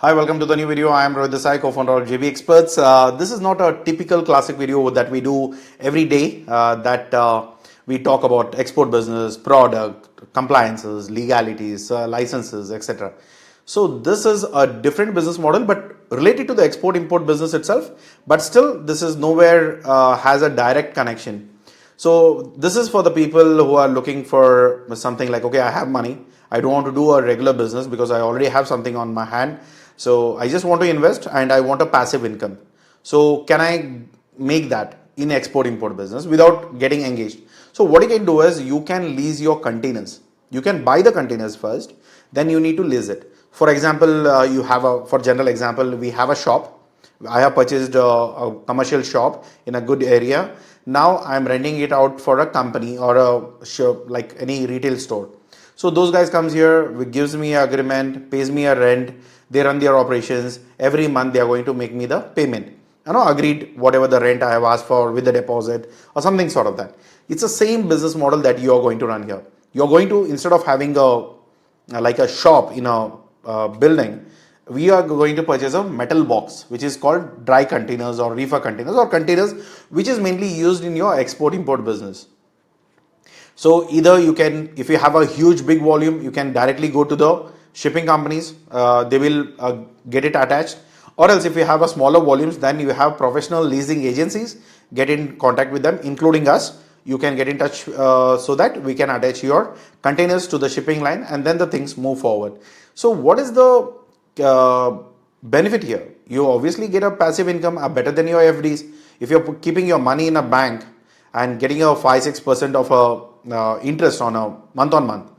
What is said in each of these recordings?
Hi, welcome to the new video. I am Rohit Desai, co-founder of JB Experts. This is not a typical classic video that we do every day that we talk about export business, product, compliances, legalities, licenses, etc. So this is a different business model but related to the export-import business itself, but still this is nowhere has a direct connection. So this is for the people who are looking for something like, okay, I have money. I don't want to do a regular business because I already have something on my hand. So I just want to invest and I want a passive income. So can I make that in export import business without getting engaged? So what you can do is you can lease your containers. You can buy the containers first, then you need to lease it. For example, for general example, we have a shop. I have purchased a commercial shop in a good area. Now I'm renting it out for a company or a shop like any retail store. So those guys comes here, gives me an agreement, pays me a rent. They run their operations. Every month they are going to make me the payment. Agreed whatever the rent I have asked for with the deposit or something sort of that. It's the same business model that you are going to run here. You're going to, instead of having like a shop in a building, we are going to purchase a metal box which is called dry containers or reefer containers or containers which is mainly used in your export import business. So either you can, if you have a huge big volume, you can directly go to the shipping companies, they will get it attached, or else if you have a smaller volumes, then you have professional leasing agencies, get in contact with them including us. You can get in touch so that we can attach your containers to the shipping line and then the things move forward. So what is the benefit here? You obviously get a passive income better than your FDs. If you're keeping your money in a bank and getting a 5-6% of a interest on a month on month,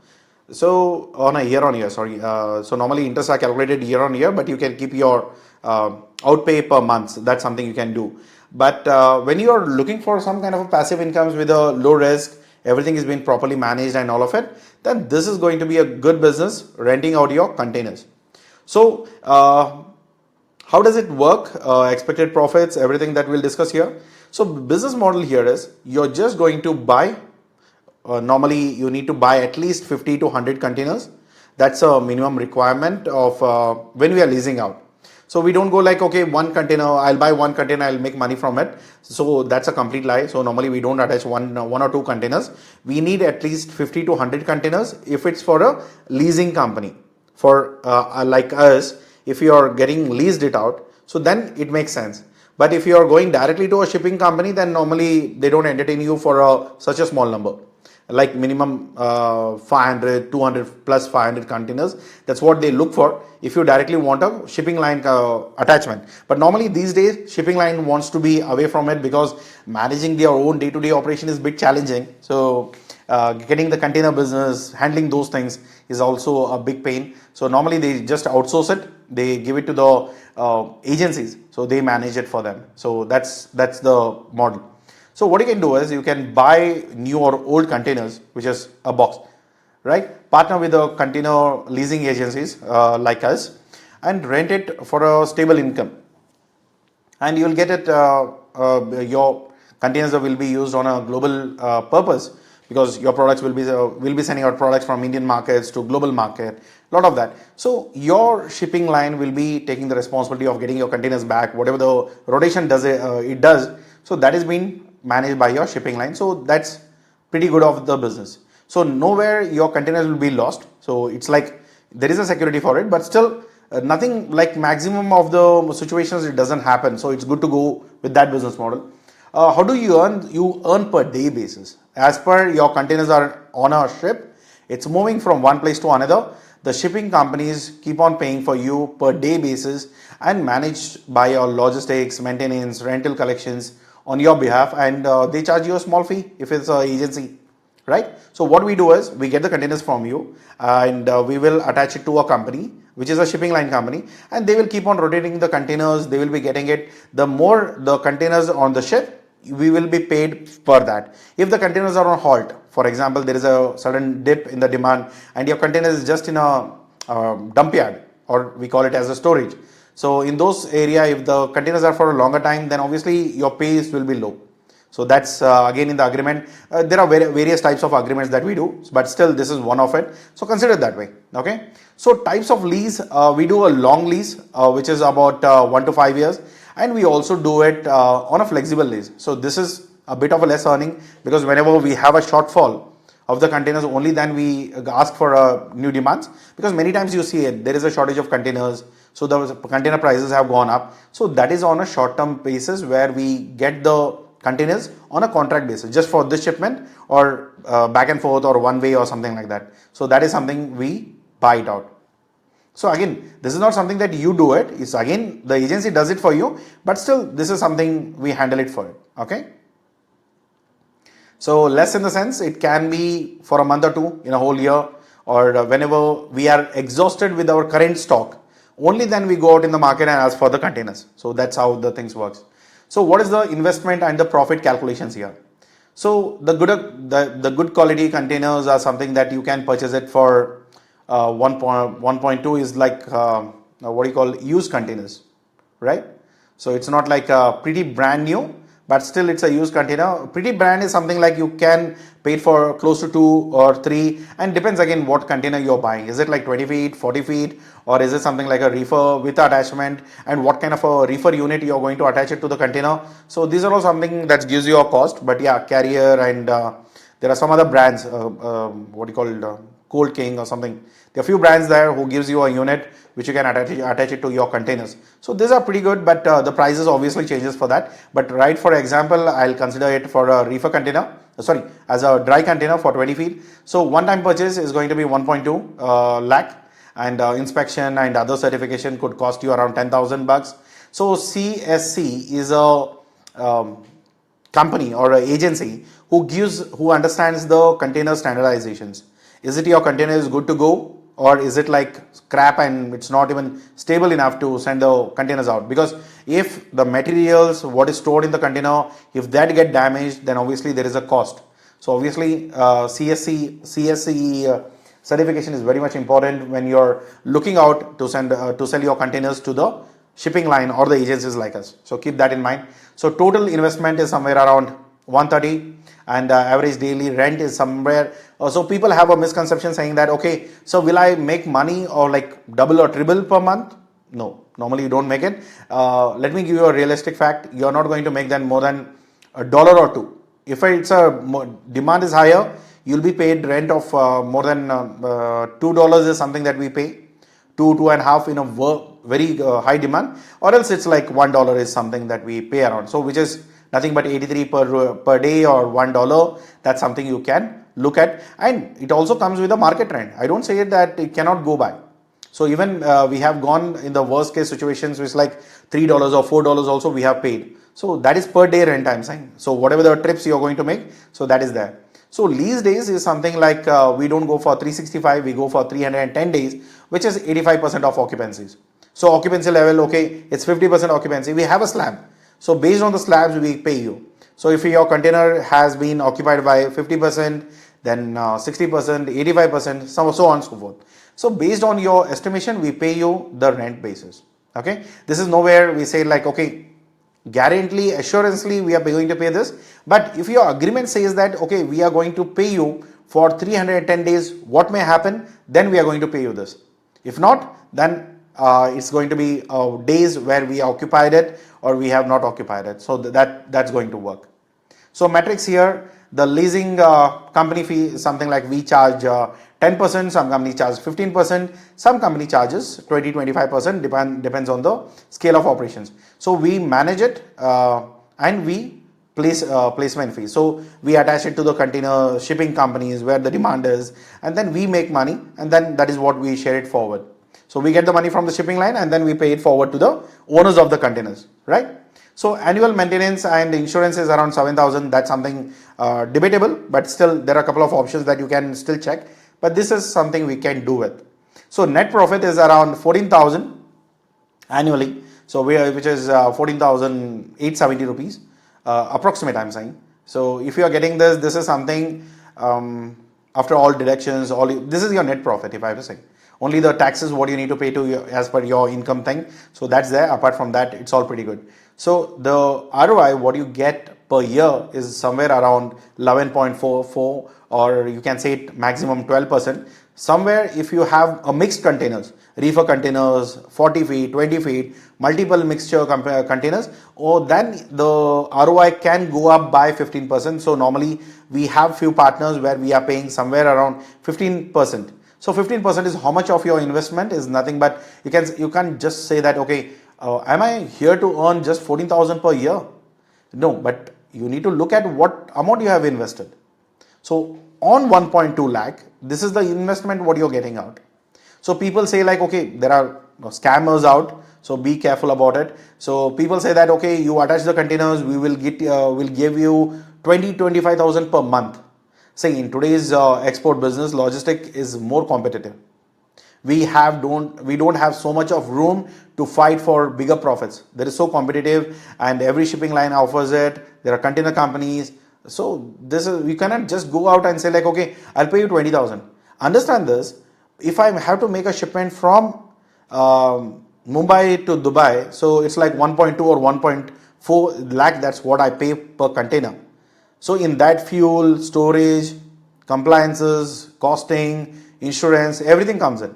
so on a year on year, sorry. So normally interests are calculated year on year, but you can keep your outpay per month. That's something you can do. But when you are looking for some kind of a passive incomes with a low risk, everything is being properly managed and all of it, then this is going to be a good business, renting out your containers. So how does it work? Expected profits, everything that we'll discuss here. So business model here is you're just going to buy. Normally you need to buy at least 50 to 100 containers. That's a minimum requirement of when we are leasing out. So we don't go like, okay, one container, I'll buy one container, I'll make money from it. So that's a complete lie. So normally we don't attach one or two containers. We need at least 50 to 100 containers if it's for a leasing company. For like us, if you are getting leased it out, so then it makes sense. But if you are going directly to a shipping company, then normally they don't entertain you for such a small number, like minimum 500, 200 plus 500 containers. That's what they look for if you directly want a shipping line attachment. But normally these days, shipping line wants to be away from it because managing their own day-to-day operation is a bit challenging. So getting the container business, handling those things is also a big pain. So normally they just outsource it. They give it to the agencies, so they manage it for them. So that's the model. So what you can do is you can buy new or old containers, which is a box, right? Partner with the container leasing agencies like us and rent it for a stable income. And you will get it, your containers will be used on a global purpose because your products will be sending out products from Indian markets to global market, lot of that. So your shipping line will be taking the responsibility of getting your containers back, whatever the rotation does it does. So that is being managed by your shipping line. So that's pretty good of the business. So nowhere your containers will be lost. So it's like there is a security for it, but still nothing like maximum of the situations it doesn't happen. So it's good to go with that business model. How do you earn? You earn per day basis. As per your containers are on a ship, it's moving from one place to another. The shipping companies keep on paying for you per day basis and managed by your logistics, maintenance, rental collections on your behalf, and they charge you a small fee if it's an agency, right? So what we do is we get the containers from you and we will attach it to a company which is a shipping line company, and they will keep on rotating the containers. They will be getting it. The more the containers on the ship, we will be paid per that. If the containers are on halt, for example, there is a sudden dip in the demand and your container is just in a dump yard, or we call it as a storage. So in those area, if the containers are for a longer time, then obviously your pays will be low. So that's again in the agreement. There are various types of agreements that we do, but still this is one of it. So consider it that way. Okay. So types of lease, we do a long lease, which is about 1 to 5 years, and we also do it on a flexible lease. So this is a bit of a less earning, because whenever we have a shortfall of the containers, only then we ask for new demands, because many times you see it, there is a shortage of containers, so the container prices have gone up. So that is on a short term basis where we get the containers on a contract basis just for this shipment, or back and forth, or one way, or something like that. So that is something we buy it out. So again, this is not something that you do it, it's again the agency does it for you, but still this is something we handle it for it. Okay. So less in the sense, it can be for a month or two in a whole year, or whenever we are exhausted with our current stock, only then we go out in the market and ask for the containers. So that's how the things works. So what is the investment and the profit calculations here? So the good quality containers are something that you can purchase it for 1.2 is like what do you call used containers, right? So it's not like pretty brand new, but still it's a used container. Pretty brand is something like you can pay it for close to 2 or 3, and depends again what container you're buying. Is it like 20 feet, 40 feet, or is it something like a reefer with attachment, and what kind of a reefer unit you're going to attach it to the container? So these are all something that gives you a cost. But yeah, Carrier, and there are some other brands, what do you call it, Cold King or something. There are a few brands there who gives you a unit which you can attach it to your containers. So these are pretty good, but the prices obviously changes for that. But right, for example, I'll consider it for a reefer container, as a dry container for 20 feet. So one time purchase is going to be 1.2 lakh, and inspection and other certification could cost you around 10,000 bucks. So CSC is a company or an agency who understands the container standardizations. Is it your container is good to go, or is it like scrap and it's not even stable enough to send the containers out? Because if the materials, what is stored in the container, if that get damaged, then obviously there is a cost. So obviously CSC certification is very much important when you're looking out to sell your containers to the shipping line or the agencies like us. So keep that in mind. So total investment is somewhere around 130, and average daily rent is somewhere. So people have a misconception saying that, okay, so will I make money or like double or triple per month? No, normally you don't make it. Let me give you a realistic fact. You're not going to make then more than $1 or 2. If it's demand is higher, you'll be paid rent of more than $2 is something that we pay. 2.5 in a very high demand, or else it's like $1 is something that we pay around. So which is nothing but 83 per day, or $1. That's something you can look at, and it also comes with a market trend. I don't say that it cannot go by. So even we have gone in the worst case situations, which like $3 or $4 also we have paid. So that is per day rent I'm saying. So whatever the trips you're going to make, so that is there. So lease days is something like we don't go for 365, we go for 310 days, which is 85% of occupancies. So occupancy level, okay, it's 50% occupancy. We have a slab. So based on the slabs, we pay you. So if your container has been occupied by 50%, then 60%, 85%, so on and so forth. So based on your estimation, we pay you the rent basis. Okay. This is nowhere we say like, okay, guarantee, assurancely, we are going to pay this. But if your agreement says that, okay, we are going to pay you for 310 days, what may happen? Then we are going to pay you this. If not, then it's going to be days where we occupied it or we have not occupied it. So that's going to work. So metrics here, the leasing company fee is something like we charge 10%, some company charges 15%, some company charges 20-25%, depends on the scale of operations. So we manage it and we place placement fee. So we attach it to the container shipping companies where the demand is, and then we make money, and then that is what we share it forward. So we get the money from the shipping line and then we pay it forward to the owners of the containers, right? So annual maintenance and insurance is around 7,000. That's something debatable, but still there are a couple of options that you can still check. But this is something we can do with. So net profit is around 14,000 annually. So which is 14,870 rupees approximate, I'm saying. So if you are getting this is something after all deductions, this is your net profit. If I have to say, only the taxes what you need to pay to as per your income thing. So that's there. Apart from that, it's all pretty good. So the ROI what you get per year is somewhere around 11.44, or you can say it maximum 12%. Somewhere if you have a mixed containers, reefer containers, 40 feet, 20 feet, multiple mixture containers, or then the ROI can go up by 15%. So normally we have few partners where we are paying somewhere around 15%. So 15% is how much of your investment is nothing, but you can just say that, okay, am I here to earn just 14,000 per year? No, but you need to look at what amount you have invested. So on 1.2 lakh, this is the investment what you're getting out. So people say like, okay, there are scammers out, so be careful about it. So people say that, okay, you attach the containers, we will give you 25,000 per month. Say in today's export business, logistic is more competitive. We don't have so much of room to fight for bigger profits. There is so competitive, and every shipping line offers it. There are container companies. So you cannot just go out and say like, okay, I'll pay you 20,000. Understand this. If I have to make a shipment from Mumbai to Dubai, so it's like 1.2 or 1.4 lakh. That's what I pay per container. So in that, fuel, storage, compliances, costing, insurance, everything comes in.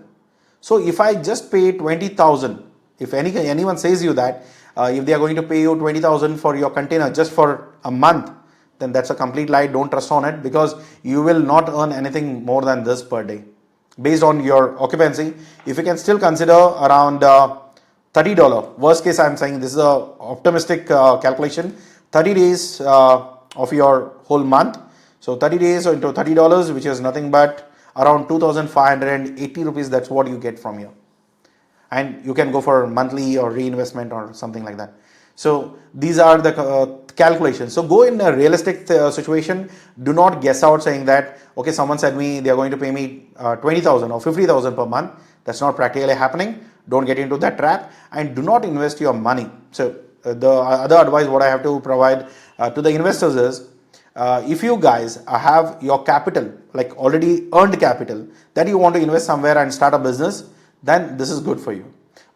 So if I just pay 20,000, if anyone says you that, if they are going to pay you 20,000 for your container just for a month, then that's a complete lie. Don't trust on it, because you will not earn anything more than this per day. Based on your occupancy, if you can still consider around $30, worst case I'm saying, this is a optimistic calculation, 30 days of your whole month. So 30 days into $30, which is nothing but around 2,580 rupees. That's what you get from here. And you can go for monthly or reinvestment or something like that. So these are the calculations. So go in a realistic situation. Do not guess out saying that, okay, someone said me they are going to pay me 20,000 or 50,000 per month. That's not practically happening. Don't get into that trap, and do not invest your money. So the other advice what I have to provide to the investors is, if you guys have your capital, like already earned capital, that you want to invest somewhere and start a business, then this is good for you.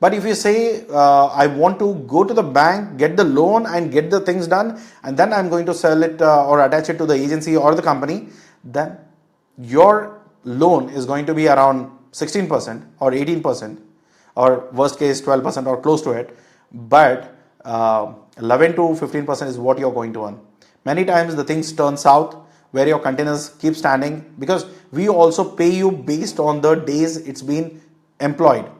But if you say, I want to go to the bank, get the loan and get the things done, and then I'm going to sell it or attach it to the agency or the company, then your loan is going to be around 16% or 18%, or worst case 12% or close to it. But 11 to 15% is what you're going to earn. Many times the things turn south where your containers keep standing, because we also pay you based on the days it's been employed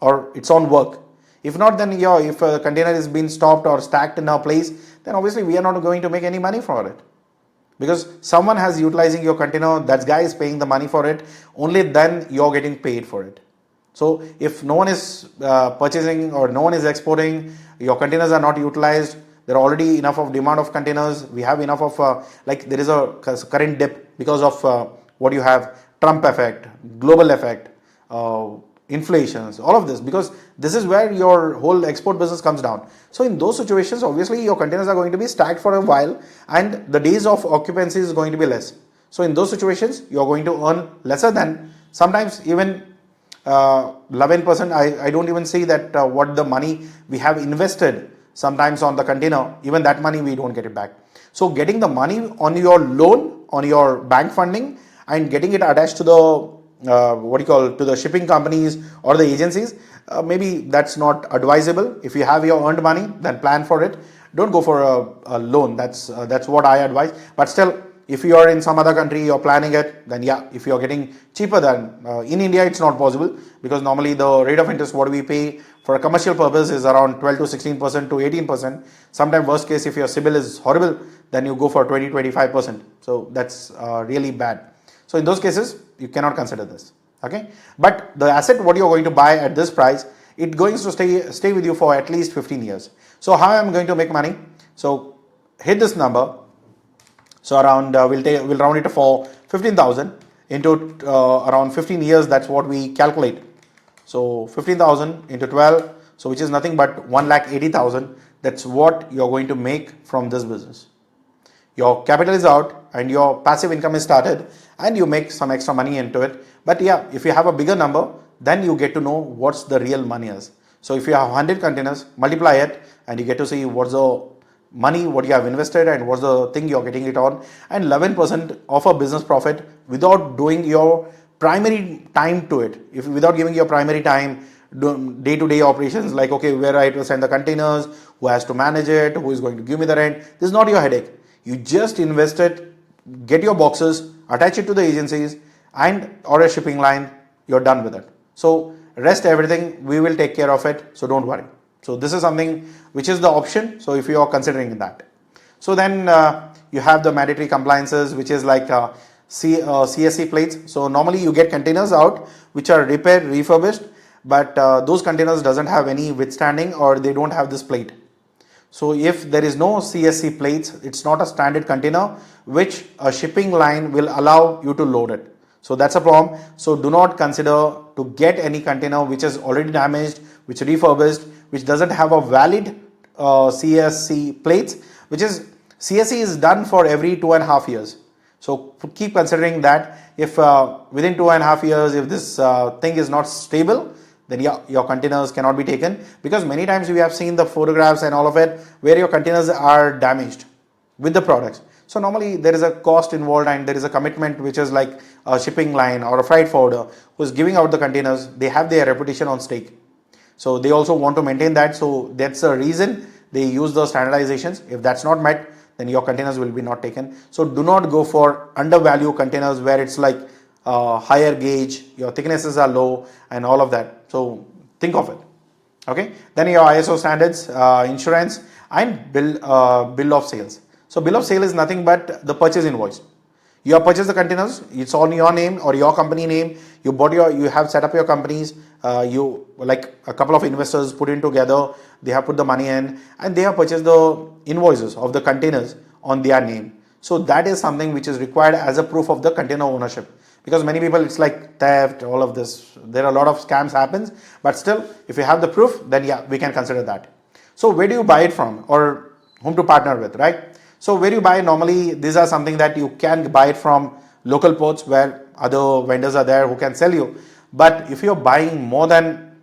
or it's on work. If not, then if a container is being stopped or stacked in a place, then obviously we are not going to make any money for it, because someone has utilizing your container, that guy is paying the money for it, only then you're getting paid for it. So if no one is purchasing or no one is exporting, your containers are not utilized, there are already enough of demand of containers, we have enough of like there is a current dip because of what you have, Trump effect, global effect, inflations, all of this, because this is where your whole export business comes down. So in those situations, obviously your containers are going to be stacked for a while and the days of occupancy is going to be less. So in those situations, you're going to earn lesser than, sometimes even 11%. I don't even see that what the money we have invested sometimes on the container, even that money we don't get it back. So getting the money on your loan, on your bank funding, and getting it attached to the to the shipping companies or the agencies, maybe that's not advisable. If you have your earned money, then plan for it. Don't go for a loan. That's what I advise. But still, if you are in some other country, you're planning it, then yeah, if you're getting cheaper than in India, it's not possible, because normally the rate of interest what we pay for a commercial purpose is around 12 to 16% to 18%. Sometimes worst case, if your CIBIL is horrible, then you go for 20-25%. So that's really bad. So in those cases, you cannot consider this. Okay, but the asset what you're going to buy at this price, it's going to stay with you for at least 15 years. So how I'm going to make money? So hit this number. So around we'll round it for 15,000 into around 15 years. That's what we calculate. So 15,000 into 12, so which is nothing but 1,80,000. That's what you're going to make from this business. Your capital is out and your passive income is started, and you make some extra money into it. But yeah, if you have a bigger number, then you get to know what's the real money is. So if you have 100 containers, multiply it, and you get to see what's the money what you have invested and what's the thing you're getting it on, and 11% of a business profit without doing your primary time to it. If without giving your primary time, day-to-day operations like, okay, where I have to send the containers, who has to manage it, who is going to give me the rent, this is not your headache. You just invest it, get your boxes, attach it to the agencies and or a shipping line, you're done with it. So rest everything, we will take care of it, so don't worry. So this is something which is the option, so if you are considering that. So then you have the mandatory compliances, which is like CSC plates. So normally you get containers out which are repaired, refurbished, but those containers doesn't have any withstanding or they don't have this plate. So if there is no CSC plates, it's not a standard container which a shipping line will allow you to load it. So that's a problem. So do not consider to get any container which is already damaged, which is refurbished, which doesn't have a valid CSC plates, which is CSC is done for every 2.5 years. So keep considering that if within 2.5 years, if this thing is not stable, then yeah, your containers cannot be taken, because many times we have seen the photographs and all of it where your containers are damaged with the products. So normally there is a cost involved and there is a commitment which is like a shipping line or a freight forwarder who is giving out the containers. They have their reputation on stake. So they also want to maintain that. So that's the reason they use the standardizations. If that's not met, then your containers will be not taken. So do not go for undervalued containers where it's like higher gauge, your thicknesses are low and all of that. So think of it. Okay. Then your ISO standards, insurance and bill of sales. So bill of sale is nothing but the purchase invoice. You have purchased the containers, it's on your name or your company name. You have set up your companies. You like a couple of investors put in together. They have put the money in and they have purchased the invoices of the containers on their name. So that is something which is required as a proof of the container ownership. Because many people, it's like theft, all of this. There are a lot of scams happens, but still, if you have the proof, then yeah, we can consider that. So where do you buy it from or whom to partner with, right? So where you buy, normally these are something that you can buy it from local ports where other vendors are there who can sell you. But if you're buying more than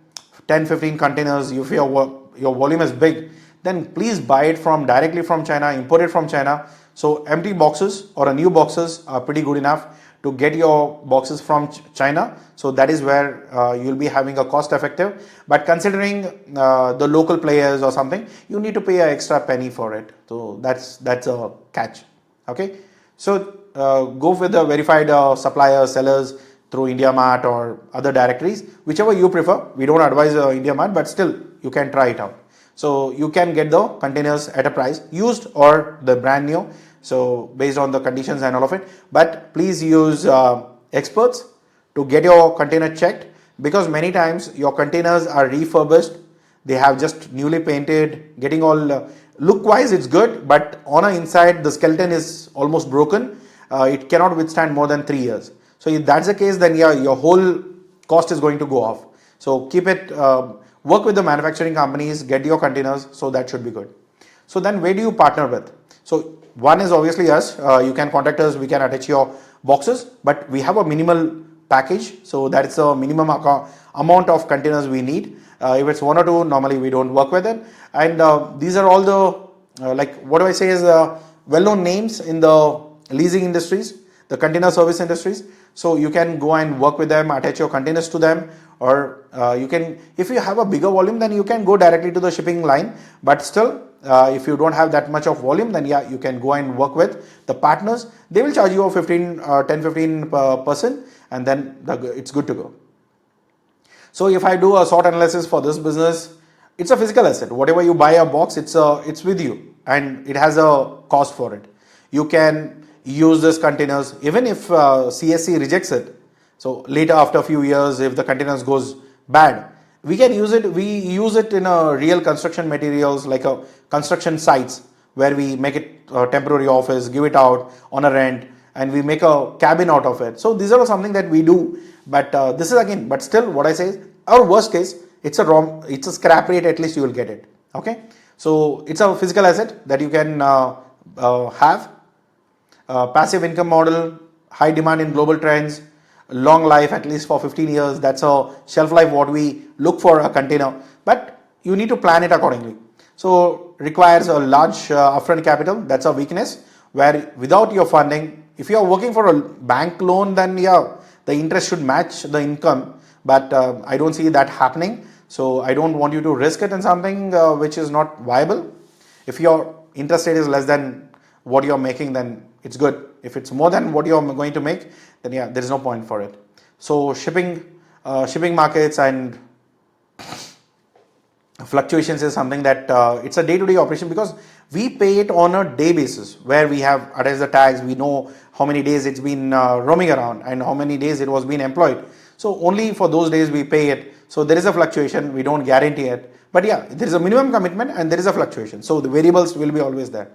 10-15 containers, if your volume is big, then please buy it from directly from China, import it from China. So empty boxes or a new boxes are pretty good enough to get your boxes from China. So that is where you'll be having a cost effective. But considering the local players or something, you need to pay an extra penny for it. So that's a catch. Okay. So go with the verified suppliers, sellers through IndiaMart or other directories, whichever you prefer. We don't advise IndiaMart, but still you can try it out. So you can get the containers at a price, used or the brand new. So based on the conditions and all of it, but please use experts to get your container checked, because many times your containers are refurbished. They have just newly painted, getting all look wise it's good, but on the inside the skeleton is almost broken. It cannot withstand more than 3 years. So if that's the case, then yeah, your whole cost is going to go off. So keep it, work with the manufacturing companies, get your containers, so that should be good. So then where do you partner with? So one is obviously us. You can contact us, we can attach your boxes, but we have a minimal package. So that's a minimum amount of containers we need. If it's 1 or 2, normally we don't work with it. And these are all the, like what do I say is well-known names in the leasing industries, the container service industries. So you can go and work with them, attach your containers to them, or you can, if you have a bigger volume, then you can go directly to the shipping line. But still, if you don't have that much of volume, then yeah, you can go and work with the partners. They will charge you a 10-15%, and then it's good to go. So if I do a SWOT analysis for this business, it's a physical asset. Whatever you buy a box, it's with you and it has a cost for it. You can use this containers even if CSC rejects it. So later, after a few years, if the containers goes bad, we can use it. We use it in a real construction materials, like a construction sites where we make it a temporary office, give it out on a rent, and we make a cabin out of it. So these are something that we do. But this is again, but still, what I say is, our worst case, it's a scrap rate. At least you will get it. Okay. So it's a physical asset that you can have. Passive income model, high demand in global trends, long life, at least for 15 years. That's a shelf life what we look for a container, but you need to plan it accordingly. So requires a large upfront capital. That's a weakness where without your funding, if you are working for a bank loan, then yeah, the interest should match the income. But I don't see that happening. So I don't want you to risk it in something which is not viable. If your interest rate is less than what you're making, then it's good. If it's more than what you're going to make, then yeah, there is no point for it. So shipping markets and fluctuations is something that it's a day-to-day operation, because we pay it on a day basis where we have attached the tags. We know how many days it's been roaming around and how many days it was being employed. So only for those days we pay it. So there is a fluctuation. We don't guarantee it, but yeah, there is a minimum commitment and there is a fluctuation. So the variables will be always there.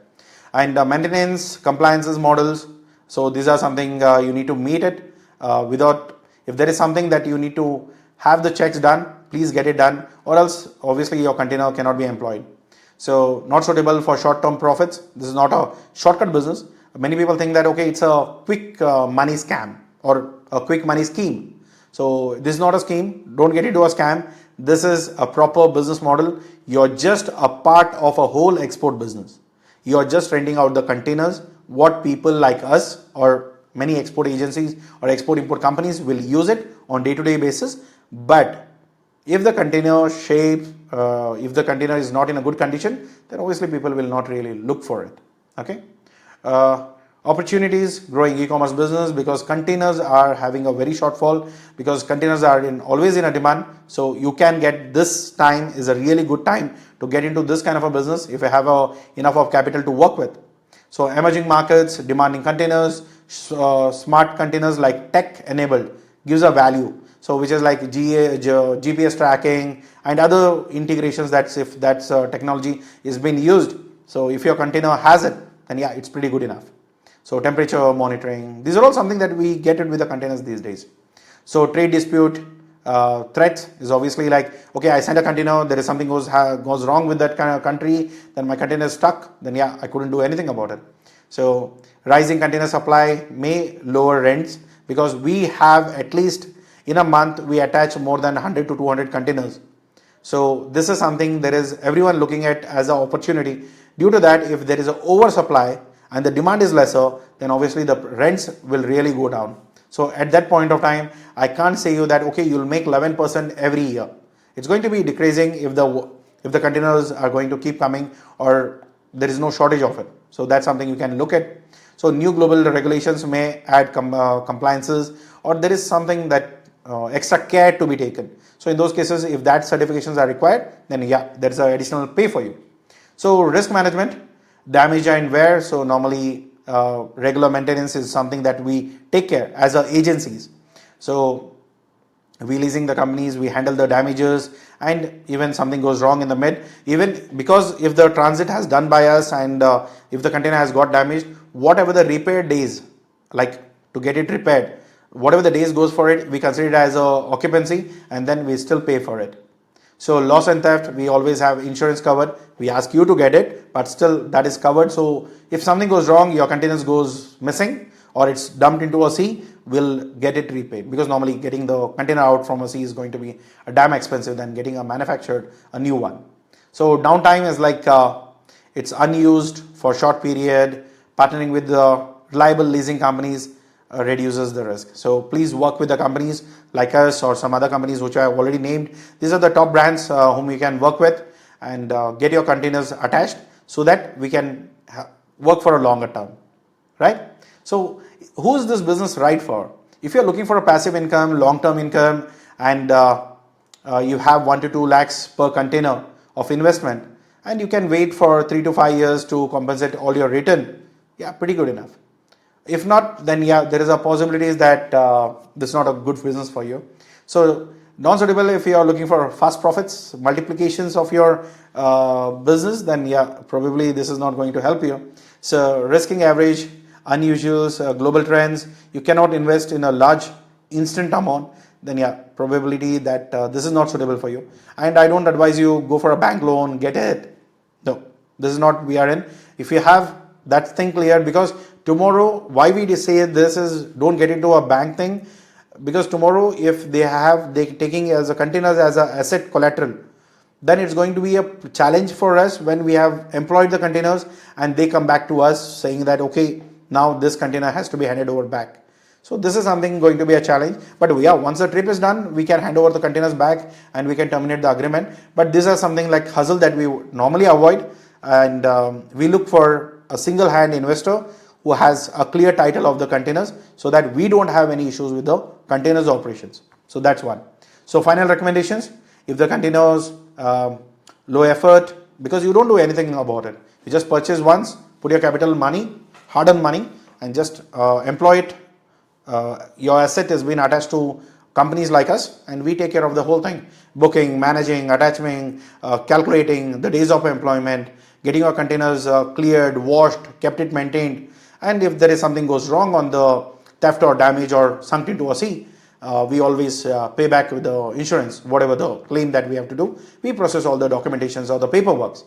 And maintenance, compliances models. So these are something you need to meet it without. If there is something that you need to have the checks done, please get it done, or else obviously your container cannot be employed. So not suitable for short-term profits. This is not a shortcut business. Many people think that okay, it's a quick money scam or a quick money scheme. So this is not a scheme. Don't get into a scam. This is a proper business model. You're just a part of a whole export business. You're just renting out the containers. What people like us or many export agencies or export import companies will use it on day-to-day basis. But if the container shape, if the container is not in a good condition, then obviously people will not really look for it. Okay. Opportunities, growing e-commerce business, because containers are having a very shortfall, because containers are always in a demand. So you can get, this time is a really good time to get into this kind of a business if you have enough of capital to work with. So emerging markets demanding containers, smart containers like tech enabled gives a value. So which is like GPS tracking and other integrations, that's if that's technology is being used. So if your container has it, then yeah, it's pretty good enough. So temperature monitoring, these are all something that we get it with the containers these days. So trade dispute, threats is obviously like, okay, I send a container, there is something goes wrong with that kind of country, then my container is stuck, then yeah, I couldn't do anything about it. So rising container supply may lower rents, because we have at least in a month we attach more than 100 to 200 containers. So this is something there is everyone looking at as an opportunity. Due to that, if there is an oversupply and the demand is lesser, then obviously the rents will really go down. So at that point of time, I can't say you that okay, you'll make 11% every year. It's going to be decreasing if the containers are going to keep coming or there is no shortage of it. So that's something you can look at. So new global regulations may add compliances, or there is something that extra care to be taken. So in those cases, if that certifications are required, then yeah, there is an additional pay for you. So risk management, damage and wear. So normally regular maintenance is something that we take care as agencies. So we leasing the companies, we handle the damages, and even something goes wrong in the mid, even because if the transit has done by us and if the container has got damaged, whatever the repair days, like to get it repaired, whatever the days goes for it, we consider it as a occupancy, and then we still pay for it. So loss and theft, we always have insurance covered. We ask you to get it, but still that is covered. So if something goes wrong, your containers goes missing or it's dumped into a sea, we'll get it repaid, because normally getting the container out from a sea is going to be a damn expensive than getting a new one. So downtime is like it's unused for short period. Partnering with the reliable leasing companies reduces the risk. So please work with the companies like us or some other companies which I have already named. These are the top brands whom you can work with and get your containers attached so that we can work for a longer term, right? So who is this business right for? If you're looking for a passive income, long-term income, and you have 1 to 2 lakhs per container of investment, and you can wait for 3 to 5 years to compensate all your return, yeah, pretty good enough. If not, then yeah, there is a possibility that this is not a good business for you. So non-suitable if you are looking for fast profits, multiplications of your business, then yeah, probably this is not going to help you. So risking average, unusuals, global trends, you cannot invest in a large instant amount, then yeah, probability that this is not suitable for you. And I don't advise you go for a bank loan, get it. No, this is not we are in. If you have that thing clear, because tomorrow, why we say this is don't get into a bank thing, because tomorrow if they taking as a containers as a asset collateral, then it's going to be a challenge for us when we have employed the containers and they come back to us saying that, okay, now this container has to be handed over back. So this is something going to be a challenge. But yeah, once the trip is done, we can hand over the containers back and we can terminate the agreement. But these are something like hassle that we normally avoid, and we look for a single hand investor who has a clear title of the containers so that we don't have any issues with the containers operations. So that's one. So final recommendations: if the containers low effort, because you don't do anything about it, you just purchase once, put your capital money, hard-earned money, and just employ it. Your asset has been attached to companies like us, and we take care of the whole thing: booking, managing, attaching, calculating the days of employment, getting your containers cleared, washed, kept it maintained. And if there is something goes wrong on the theft or damage or sunk into a sea, we always pay back with the insurance, whatever the claim that we have to do. We process all the documentations or the paperwork.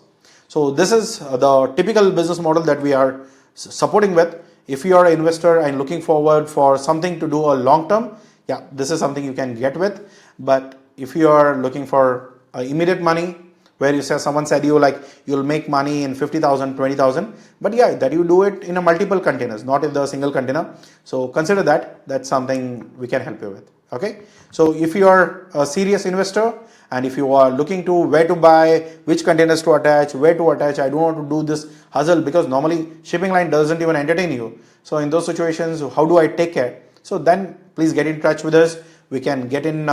So this is the typical business model that we are supporting with. If you are an investor and looking forward for something to do a long term, yeah, this is something you can get with. But if you are looking for immediate money, where you say someone said you like you'll make money in 50,000, 20,000, but yeah, that you do it in a multiple containers, not in the single container. So consider that. That's something we can help you with. Okay. So if you are a serious investor and if you are looking to where to buy, which containers to attach, where to attach, I don't want to do this hustle because normally shipping line doesn't even entertain you. So in those situations, how do I take care? So then please get in touch with us. We can get in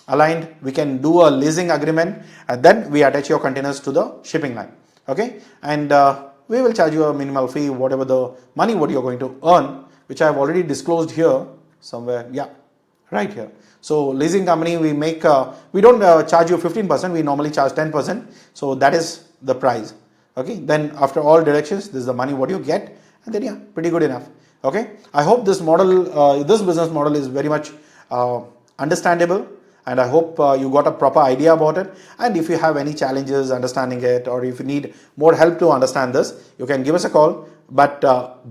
aligned, we can do a leasing agreement, and then we attach your containers to the shipping line. Okay, and we will charge you a minimal fee, whatever the money what you're going to earn, which I have already disclosed here somewhere. Yeah, right here. So leasing company, we make we don't charge you 15%, we normally charge 10%. So that is the price. Okay, then after all deductions, this is the money what you get, and then yeah, pretty good enough. Okay, I hope this model, this business model is very much understandable. And I hope you got a proper idea about it. And if you have any challenges understanding it, or if you need more help to understand this, you can give us a call. But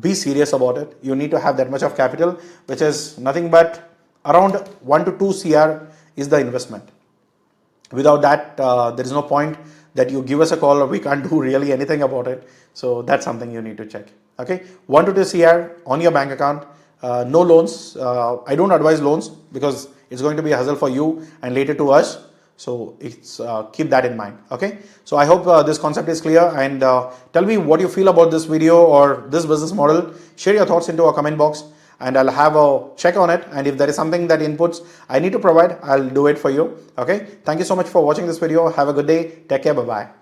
be serious about it. You need to have that much of capital, which is nothing but around 1 to 2 CR is the investment. Without that, there is no point that you give us a call, or we can't do really anything about it. So that's something you need to check. Okay, 1 to 2 CR on your bank account. No loans. I don't advise loans because it's going to be a hassle for you and later to us. So it's keep that in mind. Okay. So I hope this concept is clear, and tell me what you feel about this video or this business model. Share your thoughts into our comment box, and I'll have a check on it. And if there is something that inputs I need to provide, I'll do it for you. Okay. Thank you so much for watching this video. Have a good day. Take care. Bye bye.